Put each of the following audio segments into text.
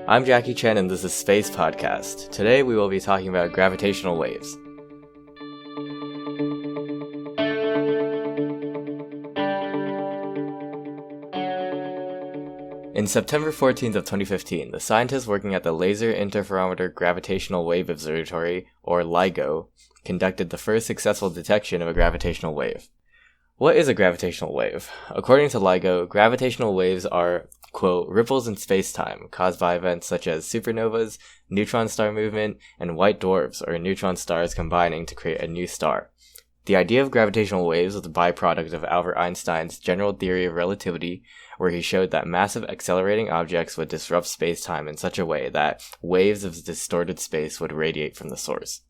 I'm Jackie Chen and this is Space Podcast. Today we will be talking about gravitational waves. In September 14th of 2015, the scientists working at the Laser Interferometer Gravitational Wave Observatory, or LIGO, conducted the first successful detection of a gravitational wave. What is a gravitational wave? According to LIGO, gravitational waves are, quote, ripples in space-time caused by events such as supernovas, neutron star movement, and white dwarfs or neutron stars combining to create a new star. The idea of gravitational waves was a byproduct of Albert Einstein's general theory of relativity, where he showed that massive accelerating objects would disrupt space-time in such a way that waves of distorted space would radiate from the source.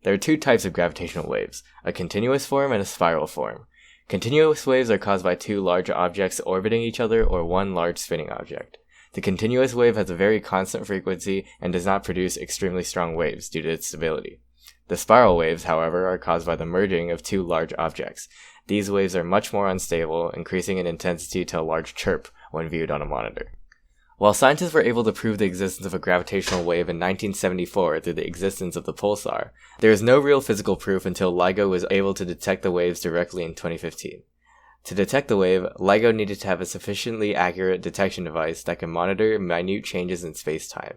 There are two types of gravitational waves, a continuous form and a spiral form. Continuous waves are caused by two large objects orbiting each other or one large spinning object. The continuous wave has a very constant frequency and does not produce extremely strong waves due to its stability. The spiral waves, however, are caused by the merging of two large objects. These waves are much more unstable, increasing in intensity to a large chirp when viewed on a monitor. While scientists were able to prove the existence of a gravitational wave in 1974 through the existence of the pulsar, there is no real physical proof until LIGO was able to detect the waves directly in 2015. To detect the wave, LIGO needed to have a sufficiently accurate detection device that can monitor minute changes in space-time.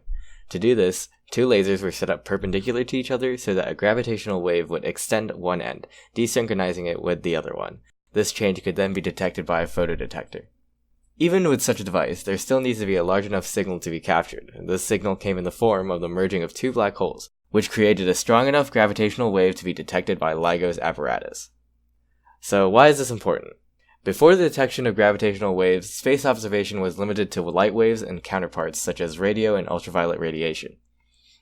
To do this, two lasers were set up perpendicular to each other so that a gravitational wave would extend one end, desynchronizing it with the other one. This change could then be detected by a photodetector. Even with such a device, there still needs to be a large enough signal to be captured. This signal came in the form of the merging of two black holes, which created a strong enough gravitational wave to be detected by LIGO's apparatus. So why is this important? Before the detection of gravitational waves, space observation was limited to light waves and counterparts such as radio and ultraviolet radiation.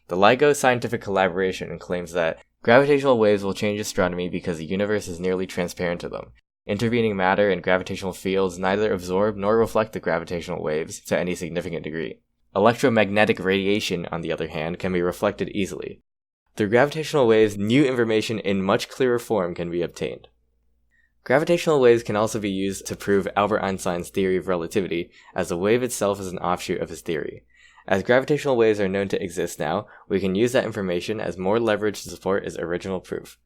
The LIGO scientific collaboration claims that gravitational waves will change astronomy because the universe is nearly transparent to them. Intervening matter and gravitational fields neither absorb nor reflect the gravitational waves to any significant degree. Electromagnetic radiation, on the other hand, can be reflected easily. Through gravitational waves, new information in much clearer form can be obtained. Gravitational waves can also be used to prove Albert Einstein's theory of relativity, as the wave itself is an offshoot of his theory. As gravitational waves are known to exist now, we can use that information as more leverage to support his original proof.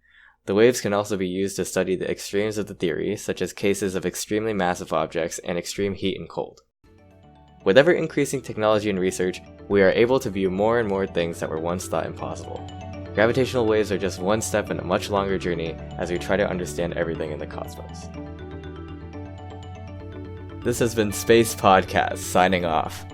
The waves can also be used to study the extremes of the theory, such as cases of extremely massive objects and extreme heat and cold. With ever-increasing technology and research, we are able to view more and more things that were once thought impossible. Gravitational waves are just one step in a much longer journey as we try to understand everything in the cosmos. This has been Space Podcast, signing off.